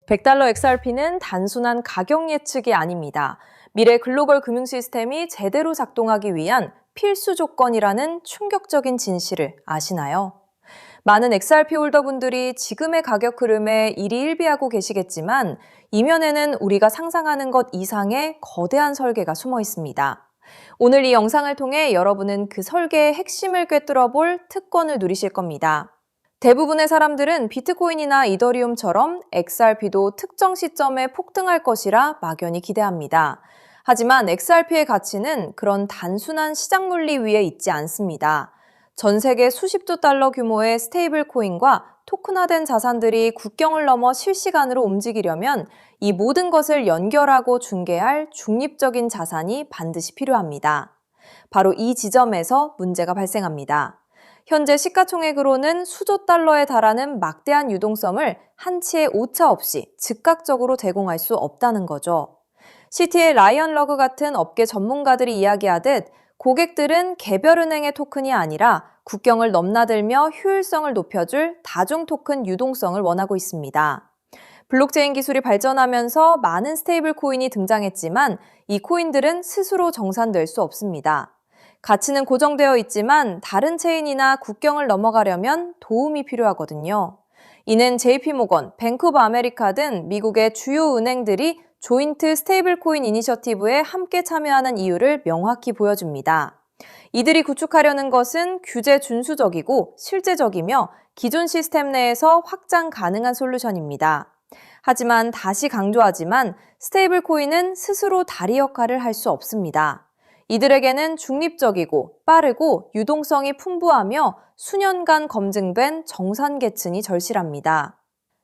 $100 XRP는 단순한 가격 예측이 아닙니다. 미래 글로벌 금융 시스템이 제대로 작동하기 위한 필수 조건이라는 충격적인 진실을 아시나요? 많은 XRP 홀더분들이 지금의 가격 흐름에 일희일비하고 계시겠지만 이면에는 우리가 상상하는 것 이상의 거대한 설계가 숨어 있습니다. 오늘 이 영상을 통해 여러분은 그 설계의 핵심을 꿰뚫어 볼 특권을 누리실 겁니다. 대부분의 사람들은 비트코인이나 이더리움처럼 XRP도 특정 시점에 폭등할 것이라 막연히 기대합니다. 하지만 XRP의 가치는 그런 단순한 시장 논리 위에 있지 않습니다. 전 세계 수십조 달러 규모의 스테이블 코인과 토큰화된 자산들이 국경을 넘어 실시간으로 움직이려면 이 모든 것을 연결하고 중개할 중립적인 자산이 반드시 필요합니다. 바로 이 지점에서 문제가 발생합니다. 현재 시가총액으로는 수조 달러에 달하는 막대한 유동성을 한치의 오차 없이 즉각적으로 제공할 수 없다는 거죠. 시티의 라이언 러그 같은 업계 전문가들이 이야기하듯 고객들은 개별 은행의 토큰이 아니라 국경을 넘나들며 효율성을 높여줄 다중 토큰 유동성을 원하고 있습니다. 블록체인 기술이 발전하면서 많은 스테이블 코인이 등장했지만 이 코인들은 스스로 정산될 수 없습니다. 가치는 고정되어 있지만 다른 체인이나 국경을 넘어가려면 도움이 필요하거든요. 이는 JP모건, 뱅크 오브 아메리카 등 미국의 주요 은행들이 조인트 스테이블 코인 이니셔티브에 함께 참여하는 이유를 명확히 보여줍니다. 이들이 구축하려는 것은 규제 준수적이고 실제적이며 기존 시스템 내에서 확장 가능한 솔루션입니다. 하지만 다시 강조하지만 스테이블 코인은 스스로 다리 역할을 할 수 없습니다. 이들에게는 중립적이고 빠르고 유동성이 풍부하며 수년간 검증된 정산 계층이 절실합니다.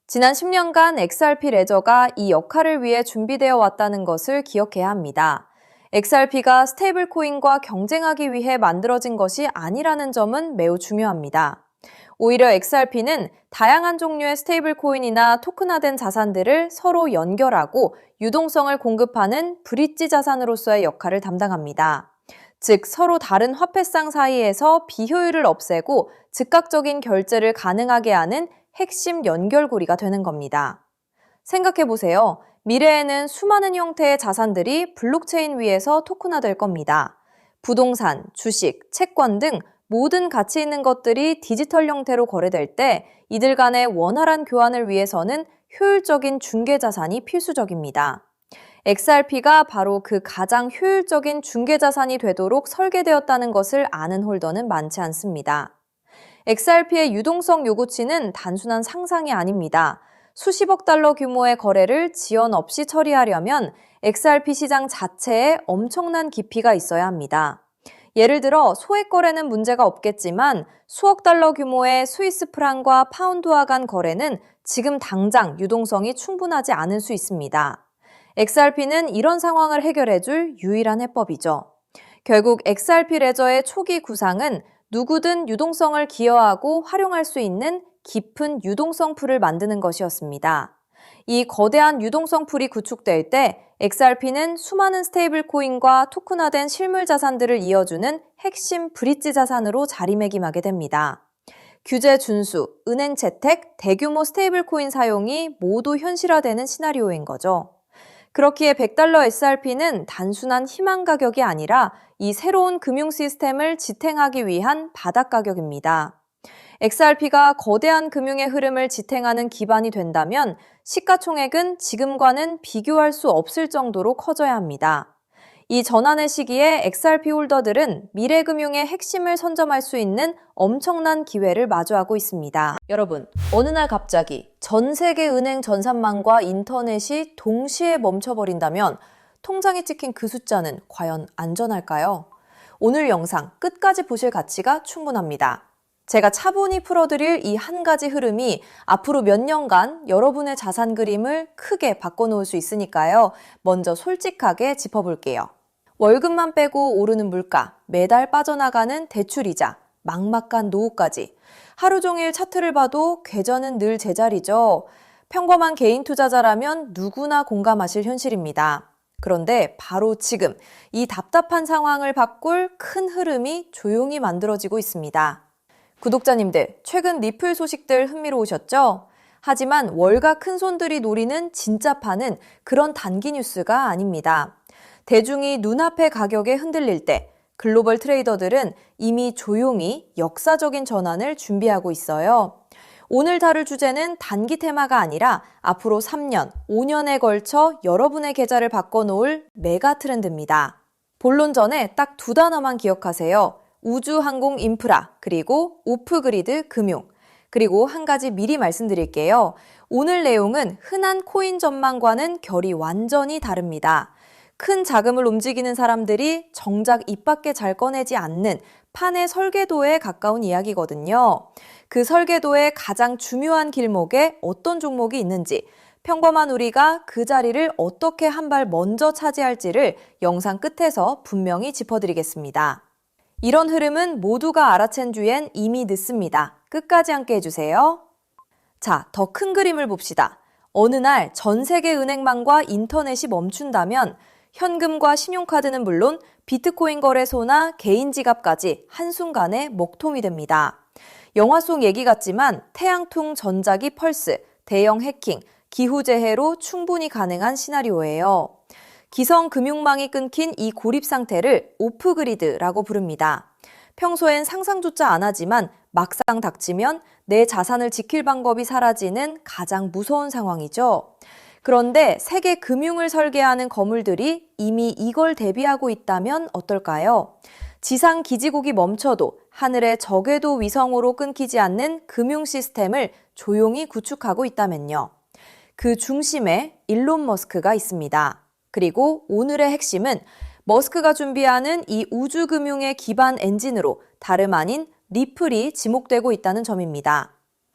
지난 10년간 XRP 레저가 이 역할을 위해 준비되어 왔다는 것을 기억해야 합니다. XRP가 스테이블 코인과 경쟁하기 위해 만들어진 것이 아니라는 점은 매우 중요합니다. 오히려 XRP는 다양한 종류의 스테이블 코인이나 토큰화된 자산들을 서로 연결하고 유동성을 공급하는 브릿지 자산으로서의 역할을 담당합니다. 즉, 서로 다른 화폐상 사이에서 비효율을 없애고 즉각적인 결제를 가능하게 하는 핵심 연결고리가 되는 겁니다. 생각해보세요. 미래에는 수많은 형태의 자산들이 블록체인 위에서 토큰화될 겁니다. 부동산, 주식, 채권 등 모든 가치 있는 것들이 디지털 형태로 거래될 때 이들 간의 원활한 교환을 위해서는 효율적인 중개 자산이 필수적입니다. XRP가 바로 그 가장 효율적인 중개 자산이 되도록 설계되었다는 것을 아는 홀더는 많지 않습니다. XRP의 유동성 요구치는 단순한 상상이 아닙니다. 수십억 달러 규모의 거래를 지연 없이 처리하려면 XRP 시장 자체에 엄청난 깊이가 있어야 합니다. 예를 들어 소액 거래는 문제가 없겠지만 수억 달러 규모의 스위스 프랑과 파운드와 간 거래는 지금 당장 유동성이 충분하지 않을 수 있습니다. XRP는 이런 상황을 해결해줄 유일한 해법이죠. 결국 XRP 레저의 초기 구상은 누구든 유동성을 기여하고 활용할 수 있는 깊은 유동성 풀을 만드는 것이었습니다. 이 거대한 유동성 풀이 구축될 때 XRP는 수많은 스테이블 코인과 토큰화된 실물 자산들을 이어주는 핵심 브릿지 자산으로 자리매김하게 됩니다. 규제 준수, 은행 채택, 대규모 스테이블 코인 사용이 모두 현실화되는 시나리오인 거죠. 그렇기에 $100 XRP는 단순한 희망 가격이 아니라 이 새로운 금융 시스템을 지탱하기 위한 바닥 가격입니다. XRP가 거대한 금융의 흐름을 지탱하는 기반이 된다면 시가총액은 지금과는 비교할 수 없을 정도로 커져야 합니다. 이 전환의 시기에 XRP 홀더들은 미래금융의 핵심을 선점할 수 있는 엄청난 기회를 마주하고 있습니다. 여러분, 어느 날 갑자기 전 세계 은행 전산망과 인터넷이 동시에 멈춰버린다면 통장에 찍힌 그 숫자는 과연 안전할까요? 오늘 영상 끝까지 보실 가치가 충분합니다. 제가 차분히 풀어드릴 이 한 가지 흐름이 앞으로 몇 년간 여러분의 자산 그림을 크게 바꿔놓을 수 있으니까요. 먼저 솔직하게 짚어볼게요. 월급만 빼고 오르는 물가, 매달 빠져나가는 대출이자, 막막한 노후까지. 하루 종일 차트를 봐도 궤전은 늘 제자리죠. 평범한 개인 투자자라면 누구나 공감하실 현실입니다. 그런데 바로 지금 이 답답한 상황을 바꿀 큰 흐름이 조용히 만들어지고 있습니다. 구독자님들, 최근 리플 소식들 흥미로우셨죠? 하지만 월가 큰손들이 노리는 진짜 판은 그런 단기 뉴스가 아닙니다. 대중이 눈앞의 가격에 흔들릴 때 글로벌 트레이더들은 이미 조용히 역사적인 전환을 준비하고 있어요. 오늘 다룰 주제는 단기 테마가 아니라 앞으로 3년, 5년에 걸쳐 여러분의 계좌를 바꿔놓을 메가 트렌드입니다. 본론 전에 딱 두 단어만 기억하세요. 우주 항공 인프라, 그리고 오프그리드 금융. 그리고 한 가지 미리 말씀드릴게요. 오늘 내용은 흔한 코인 전망과는 결이 완전히 다릅니다. 큰 자금을 움직이는 사람들이 정작 입 밖에 잘 꺼내지 않는 판의 설계도에 가까운 이야기거든요. 그 설계도의 가장 중요한 길목에 어떤 종목이 있는지, 평범한 우리가 그 자리를 어떻게 한 발 먼저 차지할지를 영상 끝에서 분명히 짚어드리겠습니다. 이런 흐름은 모두가 알아챈 뒤엔 이미 늦습니다. 끝까지 함께 해주세요. 자, 더 큰 그림을 봅시다. 어느 날 전 세계 은행망과 인터넷이 멈춘다면 현금과 신용카드는 물론 비트코인 거래소나 개인 지갑까지 한순간에 먹통이 됩니다. 영화 속 얘기 같지만 태양풍 전자기 펄스, 대형 해킹, 기후재해로 충분히 가능한 시나리오예요. 기성 금융망이 끊긴 이 고립 상태를 오프그리드라고 부릅니다. 평소엔 상상조차 안 하지만 막상 닥치면 내 자산을 지킬 방법이 사라지는 가장 무서운 상황이죠. 그런데 세계 금융을 설계하는 거물들이 이미 이걸 대비하고 있다면 어떨까요? 지상 기지국이 멈춰도 하늘의 저궤도 위성으로 끊기지 않는 금융 시스템을 조용히 구축하고 있다면요. 그 중심에 일론 머스크가 있습니다. 그리고 오늘의 핵심은 머스크가 준비하는 이 우주금융의 기반 엔진으로 다름 아닌 리플이 지목되고 있다는 점입니다.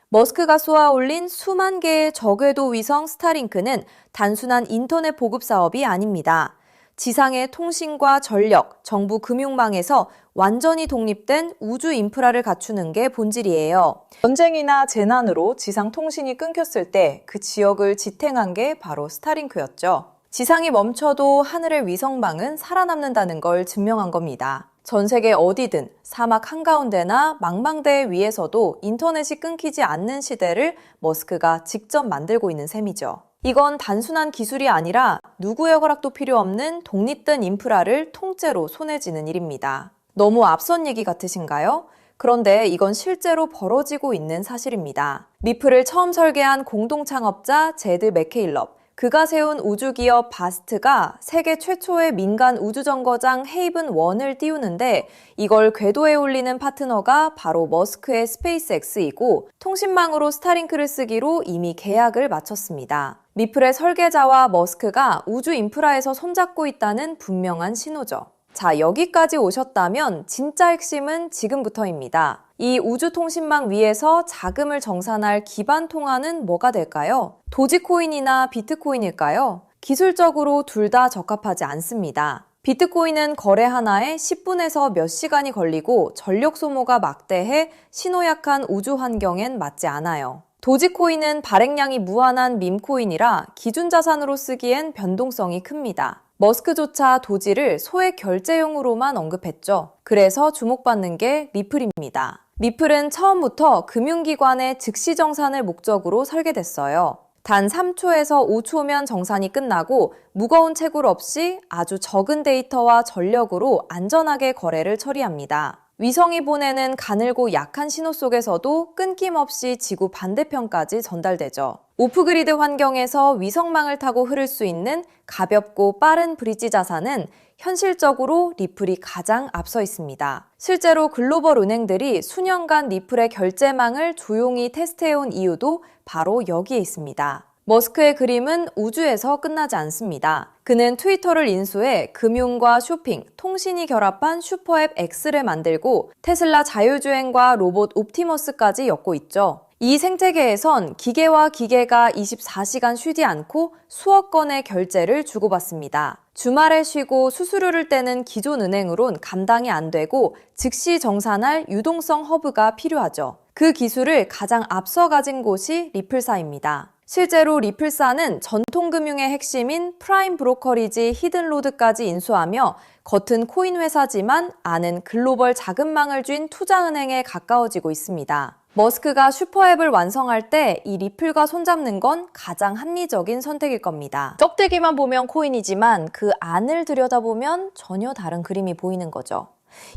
머스크가 쏘아올린 수만 개의 저궤도 위성 스타링크는 단순한 인터넷 보급 사업이 아닙니다. 지상의 통신과 전력, 정부 금융망에서 완전히 독립된 우주 인프라를 갖추는 게 본질이에요. 전쟁이나 재난으로 지상 통신이 끊겼을 때 그 지역을 지탱한 게 바로 스타링크였죠. 지상이 멈춰도 하늘의 위성망은 살아남는다는 걸 증명한 겁니다. 전 세계 어디든 사막 한가운데나 망망대해 위에서도 인터넷이 끊기지 않는 시대를 머스크가 직접 만들고 있는 셈이죠. 이건 단순한 기술이 아니라 누구의 허락도 필요 없는 독립된 인프라를 통째로 손에 쥐는 일입니다. 너무 앞선 얘기 같으신가요? 그런데 이건 실제로 벌어지고 있는 사실입니다. 리플을 처음 설계한 공동 창업자 제드 맥케일럽, 그가 세운 우주기업 바스트가 세계 최초의 민간 우주정거장 헤이븐 1을 띄우는데 이걸 궤도에 올리는 파트너가 바로 머스크의 스페이스X이고 통신망으로 스타링크를 쓰기로 이미 계약을 마쳤습니다. 리플의 설계자와 머스크가 우주 인프라에서 손잡고 있다는 분명한 신호죠. 자, 여기까지 오셨다면 진짜 핵심은 지금부터입니다. 이 우주통신망 위에서 자금을 정산할 기반 통화는 뭐가 될까요? 도지코인이나 비트코인일까요? 기술적으로 둘 다 적합하지 않습니다. 비트코인은 거래 하나에 10분에서 몇 시간이 걸리고 전력 소모가 막대해 신호약한 우주 환경엔 맞지 않아요. 도지코인은 발행량이 무한한 밈코인이라 기준 자산으로 쓰기엔 변동성이 큽니다. 머스크조차 도지를 소액 결제용으로만 언급했죠. 그래서 주목받는 게 리플입니다. 리플은 처음부터 금융기관의 즉시 정산을 목적으로 설계됐어요. 단 3초에서 5초면 정산이 끝나고 무거운 채굴 없이 아주 적은 데이터와 전력으로 안전하게 거래를 처리합니다. 위성이 보내는 가늘고 약한 신호 속에서도 끊김없이 지구 반대편까지 전달되죠. 오프그리드 환경에서 위성망을 타고 흐를 수 있는 가볍고 빠른 브릿지 자산은 현실적으로 리플이 가장 앞서 있습니다. 실제로 글로벌 은행들이 수년간 리플의 결제망을 조용히 테스트해온 이유도 바로 여기에 있습니다. 머스크의 그림은 우주에서 끝나지 않습니다. 그는 트위터를 인수해 금융과 쇼핑, 통신이 결합한 슈퍼앱 X를 만들고 테슬라 자율주행과 로봇 옵티머스까지 엮고 있죠. 이 생태계에선 기계와 기계가 24시간 쉬지 않고 수억 건의 결제를 주고받습니다. 주말에 쉬고 수수료를 떼는 기존 은행으론 감당이 안 되고 즉시 정산할 유동성 허브가 필요하죠. 그 기술을 가장 앞서 가진 곳이 리플사입니다. 실제로 리플사는 전통금융의 핵심인 프라임 브로커리지 히든로드까지 인수하며 겉은 코인 회사지만 안은 글로벌 자금망을 쥔 투자은행에 가까워지고 있습니다. 머스크가 슈퍼앱을 완성할 때 이 리플과 손잡는 건 가장 합리적인 선택일 겁니다. 쩍대기만 보면 코인이지만 그 안을 들여다보면 전혀 다른 그림이 보이는 거죠.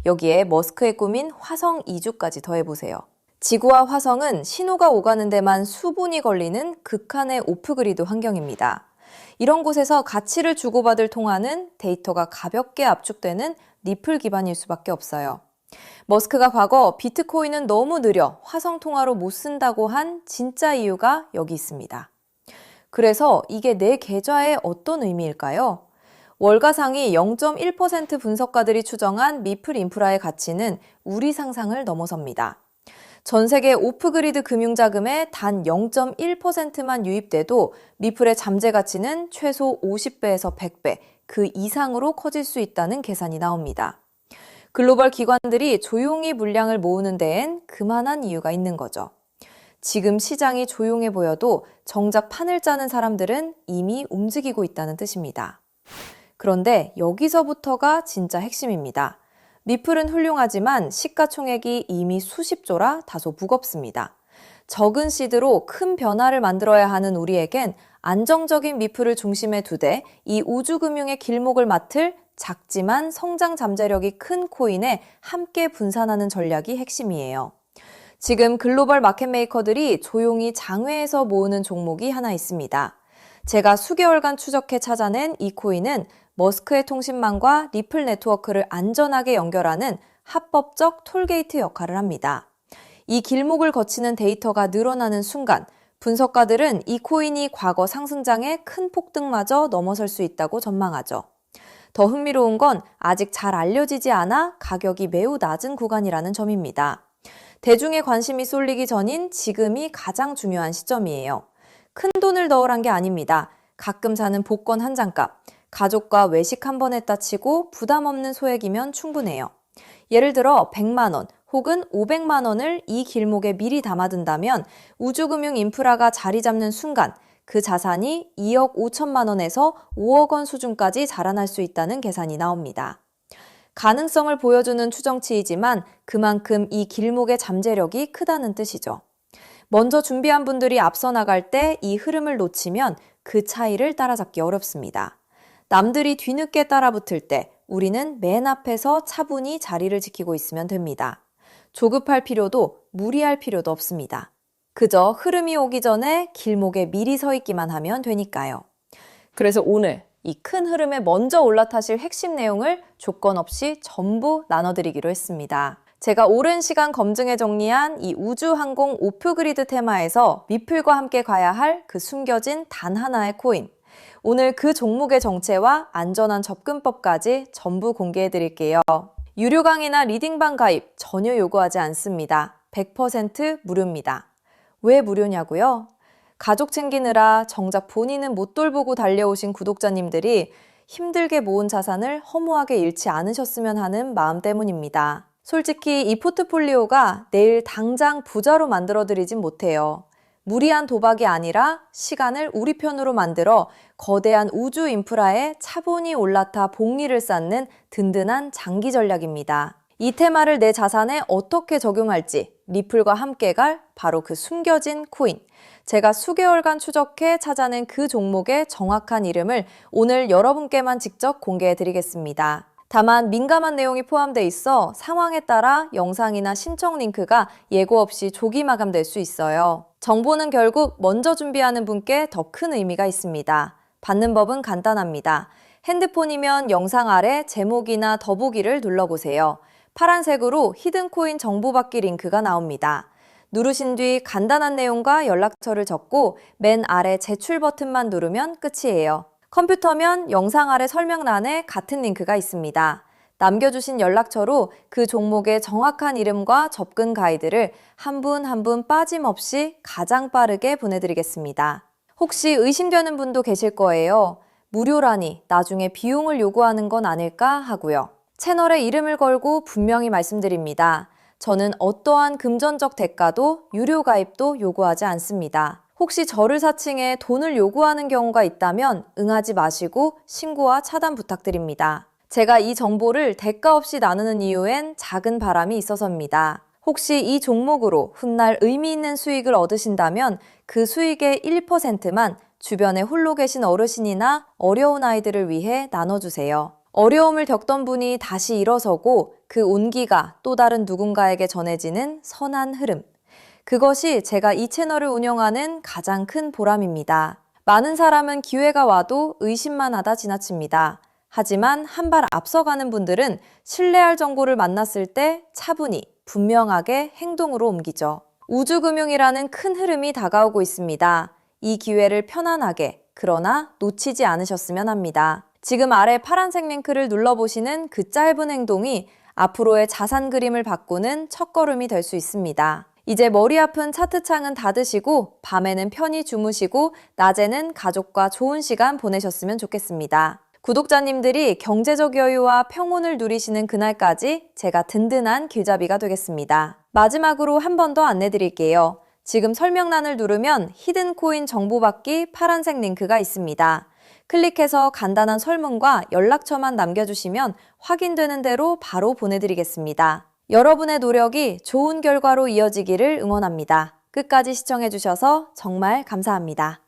여기에 머스크의 꿈인 화성 이주까지 더해보세요. 지구와 화성은 신호가 오가는 데만 수분이 걸리는 극한의 오프그리드 환경입니다. 이런 곳에서 가치를 주고받을 통화는 데이터가 가볍게 압축되는 리플 기반일 수밖에 없어요. 머스크가 과거 비트코인은 너무 느려 화성 통화로 못 쓴다고 한 진짜 이유가 여기 있습니다. 그래서 이게 내 계좌에 어떤 의미일까요? 월가상위 0.1% 분석가들이 추정한 리플 인프라의 가치는 우리 상상을 넘어섭니다. 전 세계 오프그리드 금융자금의 단 0.1%만 유입돼도 리플의 잠재 가치는 최소 50배에서 100배, 그 이상으로 커질 수 있다는 계산이 나옵니다. 글로벌 기관들이 조용히 물량을 모으는 데엔 그만한 이유가 있는 거죠. 지금 시장이 조용해 보여도 정작 판을 짜는 사람들은 이미 움직이고 있다는 뜻입니다. 그런데 여기서부터가 진짜 핵심입니다. 리플은 훌륭하지만 시가총액이 이미 수십조라 다소 무겁습니다. 적은 시드로 큰 변화를 만들어야 하는 우리에겐 안정적인 리플을 중심에 두되 이 우주금융의 길목을 맡을 작지만 성장 잠재력이 큰 코인에 함께 분산하는 전략이 핵심이에요. 지금 글로벌 마켓메이커들이 조용히 장외에서 모으는 종목이 하나 있습니다. 제가 수개월간 추적해 찾아낸 이 코인은 머스크의 통신망과 리플 네트워크를 안전하게 연결하는 합법적 톨게이트 역할을 합니다. 이 길목을 거치는 데이터가 늘어나는 순간 분석가들은 이 코인이 과거 상승장의 큰 폭등마저 넘어설 수 있다고 전망하죠. 더 흥미로운 건 아직 잘 알려지지 않아 가격이 매우 낮은 구간이라는 점입니다. 대중의 관심이 쏠리기 전인 지금이 가장 중요한 시점이에요. 큰 돈을 넣으란 게 아닙니다. 가끔 사는 복권 한 장값, 가족과 외식 한 번 했다 치고 부담 없는 소액이면 충분해요. 예를 들어 100만 원 혹은 500만 원을 이 길목에 미리 담아둔다면 우주금융 인프라가 자리 잡는 순간 그 자산이 2억 5천만 원에서 5억 원 수준까지 자라날 수 있다는 계산이 나옵니다. 가능성을 보여주는 추정치이지만 그만큼 이 길목의 잠재력이 크다는 뜻이죠. 먼저 준비한 분들이 앞서 나갈 때 이 흐름을 놓치면 그 차이를 따라잡기 어렵습니다. 남들이 뒤늦게 따라붙을 때 우리는 맨 앞에서 차분히 자리를 지키고 있으면 됩니다. 조급할 필요도 무리할 필요도 없습니다. 그저 흐름이 오기 전에 길목에 미리 서 있기만 하면 되니까요. 그래서 오늘 이 큰 흐름에 먼저 올라타실 핵심 내용을 조건 없이 전부 나눠드리기로 했습니다. 제가 오랜 시간 검증해 정리한 이 우주항공 오프그리드 테마에서 리플과 함께 가야 할 그 숨겨진 단 하나의 코인. 오늘 그 종목의 정체와 안전한 접근법까지 전부 공개해 드릴게요. 유료 강의나 리딩방 가입 전혀 요구하지 않습니다. 100% 무료입니다. 왜 무료냐고요? 가족 챙기느라 정작 본인은 못 돌보고 달려오신 구독자님들이 힘들게 모은 자산을 허무하게 잃지 않으셨으면 하는 마음 때문입니다. 솔직히 이 포트폴리오가 내일 당장 부자로 만들어드리진 못해요. 무리한 도박이 아니라 시간을 우리 편으로 만들어 거대한 우주 인프라에 차분히 올라타 복리를 쌓는 든든한 장기 전략입니다. 이 테마를 내 자산에 어떻게 적용할지 리플과 함께 갈 바로 그 숨겨진 코인. 제가 수개월간 추적해 찾아낸 그 종목의 정확한 이름을 오늘 여러분께만 직접 공개해 드리겠습니다. 다만 민감한 내용이 포함되어 있어 상황에 따라 영상이나 신청 링크가 예고 없이 조기 마감될 수 있어요. 정보는 결국 먼저 준비하는 분께 더 큰 의미가 있습니다. 받는 법은 간단합니다. 핸드폰이면 영상 아래 제목이나 더보기를 눌러보세요. 파란색으로 히든코인 정보받기 링크가 나옵니다. 누르신 뒤 간단한 내용과 연락처를 적고 맨 아래 제출 버튼만 누르면 끝이에요. 컴퓨터면 영상 아래 설명란에 같은 링크가 있습니다. 남겨주신 연락처로 그 종목의 정확한 이름과 접근 가이드를 한 분 한 분 빠짐없이 가장 빠르게 보내드리겠습니다. 혹시 의심되는 분도 계실 거예요. 무료라니 나중에 비용을 요구하는 건 아닐까 하고요. 채널에 이름을 걸고 분명히 말씀드립니다. 저는 어떠한 금전적 대가도 유료 가입도 요구하지 않습니다. 혹시 저를 사칭해 돈을 요구하는 경우가 있다면 응하지 마시고 신고와 차단 부탁드립니다. 제가 이 정보를 대가 없이 나누는 이유엔 작은 바람이 있어서입니다. 혹시 이 종목으로 훗날 의미 있는 수익을 얻으신다면 그 수익의 1%만 주변에 홀로 계신 어르신이나 어려운 아이들을 위해 나눠주세요. 어려움을 겪던 분이 다시 일어서고 그 온기가 또 다른 누군가에게 전해지는 선한 흐름. 그것이 제가 이 채널을 운영하는 가장 큰 보람입니다. 많은 사람은 기회가 와도 의심만 하다 지나칩니다. 하지만 한 발 앞서가는 분들은 신뢰할 정보를 만났을 때 차분히, 분명하게 행동으로 옮기죠. 우주금융이라는 큰 흐름이 다가오고 있습니다. 이 기회를 편안하게, 그러나 놓치지 않으셨으면 합니다. 지금 아래 파란색 링크를 눌러보시는 그 짧은 행동이 앞으로의 자산 그림을 바꾸는 첫걸음이 될 수 있습니다. 이제 머리 아픈 차트창은 닫으시고 밤에는 편히 주무시고 낮에는 가족과 좋은 시간 보내셨으면 좋겠습니다. 구독자님들이 경제적 여유와 평온을 누리시는 그날까지 제가 든든한 길잡이가 되겠습니다. 마지막으로 한 번 더 안내드릴게요. 지금 설명란을 누르면 히든코인 정보받기 파란색 링크가 있습니다. 클릭해서 간단한 설문과 연락처만 남겨주시면 확인되는 대로 바로 보내드리겠습니다. 여러분의 노력이 좋은 결과로 이어지기를 응원합니다. 끝까지 시청해주셔서 정말 감사합니다.